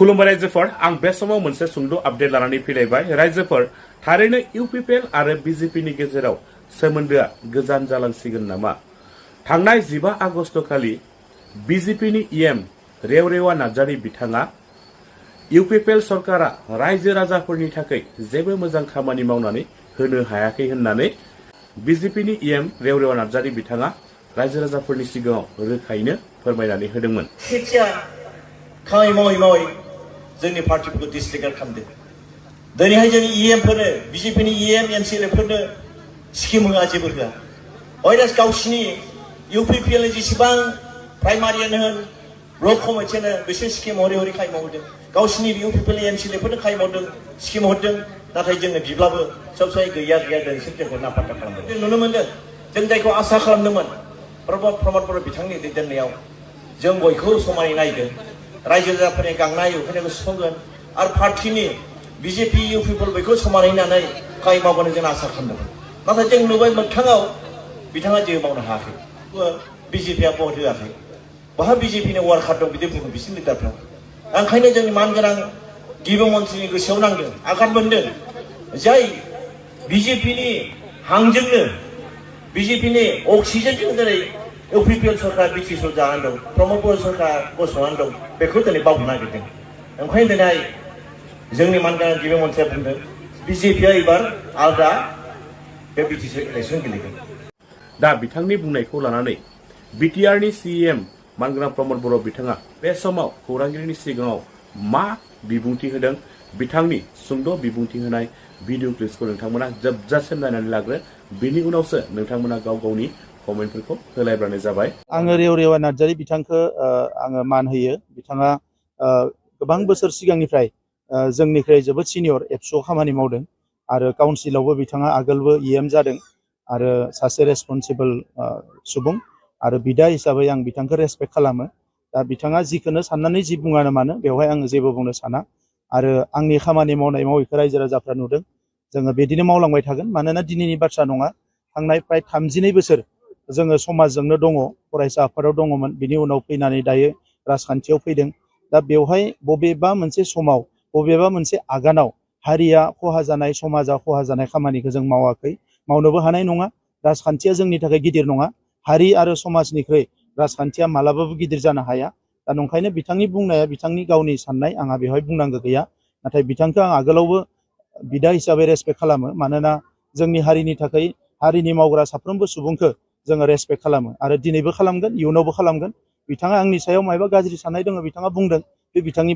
खुलुमबाय रायजोफोर आं बे समाव मोनसे सुंद' आपडेट लानानै फैलायबाय रायजोफोर थारैनो इउपिपिएल आरो बिजेपिनि गेजेराव सोमोन्दोआ गोजान जालांसिगोन नामा थांनाय 15 आगस्ट खालि बिजेपिनि इएम रेवरेवा नार्जारी बिथाङा इउपिपिएल सरकारा रायजो राजाफोरनि थाखाय जेबो मोजां खामानि मावनानै होनो हायाखै होननानै बिजेपिनि इएम रेवरेवा नार्जारी बिथाङा रायजो राजाफोरनि सिगाङाव रोखायैनो फोरमायनानै होदोंमोन। खामानि मावै मावै जोंनि पार्टिफोरखौ डिसलिगार खालामदों। दिनैहाय जोंनि इएमफोरनो बिजेपिनि इएम एमसिएलएफोरनो स्किम होआ जेबो होआ। अयदास गावसिनि इउपिपिएलनि जेसेबां प्राइमारियानो होन ब्लक कमिटियानो बिसोर स्किम हरै हरै खामानि मावदों। गावसिनि इउपिपिएलनि एमसिएलएफोरनो खामानि मावदों स्किम हरदों नाथाय जोङो बिब्लाबो सबसाय गैया दिनैसिम जोंखौ नाफात्ता खालामदों। जों नुनो मोनदों जों जायखौ आसा खालामदोंमोन प्रमद बर' बिथांनि दैदेननायाव जों बयखौ समानै नायगोन रायजो राजाफोरनि गांनाय उखैनायखौ सुफुंगोन आरो पार्टिनि बिजेपि इउपिपिएल बेखौ समानै होनानै खामानि मावगोन जों आसा खालामदोंमोन नाथाय जों नुबाय मोगथाङाव बिथाङा जेबो मावनो हायाखै। बिजेपिआ भट होआखै बहा बिजेपिनि वार्कार दं बिदि बुङो बिसोरनि लिडारफ्रा। ओंखायनो जोंनि मानगोनां गिबि मन्थ्रिनि गोसोआव नांदों आघात मोनदों जाय बिजेपिनि हांजोंनो बिजेपिनि अक्सिजेनजों दिनै इउपिपिएल सरकार बिटिसिआव जानानै दं प्रमद बर' सरकार गसंनानै दं बेखौ दिनै बावनो नागिरदों। ओंखायनो दिनै जोंनि मानगोनां गिबि मन्थ्रिया बुंदों बिजेपिआ एबार आलादा बे बिटिसिआव इलेक्सन गेलेगोन। दा बिथांनि बुंनायखौ लानानै बिटिआरनि सिएम मानगोनां प्रमद बर' बिथाङा बे समाव खौरांगिरिनि सिगाङाव मा बिबुंथि होदों बिथांनि सुंद' बिबुंथि होनाय भिडिअ क्लिप्सखौ नोंथांमोना जोबजासिम नायनानै लाग्रो बिनि उनावसो नोंथांमोना गाव गावनि कमेन्टफोरखौ होलायब्लानो जाबाय। आङो रेवरेवा नार्जारी बिथांखौ आङो मान होयो। बिथाङा गोबां बोसोर सिगांनिफ्राय जोंनिख्रुइ जोबोद सिनियर एबसुआव खामानि मावदों आरो काउन्सिलावबो बिथाङा आगोलबो इएम जादों आरो सासे रेसपन्सिबल सुबुं आरो बिदा हिसाबै आं बिथांखौ रेसपेक्ट खालामो। दा बिथाङा जिखौनो साननानै जि बुङानो मानो बेवहाय आङो जेबो बुंनो साना आरो आंनि खामानि मावनायखौ रायजो राजाफ्रा नुदों जोङो बिदिनो मावलांबाय थागोन मानोना दिनैनि बाथ्रा नङा थांनाय प्राय 32 बोसोर जोङो समाजजोंनो दङ फरायसा आफादाव दङमोन बिनि उनाव फैनानै दायो राजखान्थियाव फैदों। दा बेवहाय बबेबा मोनसे समाव बबेबा मोनसे आगानाव हारिया खहा जानाय समाजा खहा जानाय खामानिखौ जों मावाखै मावनोबो हानाय नङा। राजखान्थिया जोंनि थाखाय गिदिर नङा हारि आरो समाजनिख्रुइ राजखान्थिया मालाबाबो गिदिर जानो हाया। दा नंखायनो बिथांनि बुंनाया बिथांनि गावनि साननाय आंहा बेवहाय बुंनांगौ गैया नाथाय बिथांखौ आं आगोलावबो बिदा हिसाबै रेसपेक्ट खालामो मानोना जोंनि हारिनि थाखाय हारिनि मावग्रा साफ्रोमबो सुबुंखौ जोङो रेसपेक्ट खालामो आरो दिनैबो खालामगोन इयुनावबो खालामगोन। बिथाङा आंनि सायाव मायबा गाज्रि साननाय दङ बिथाङा बुंदों बे बिथांनि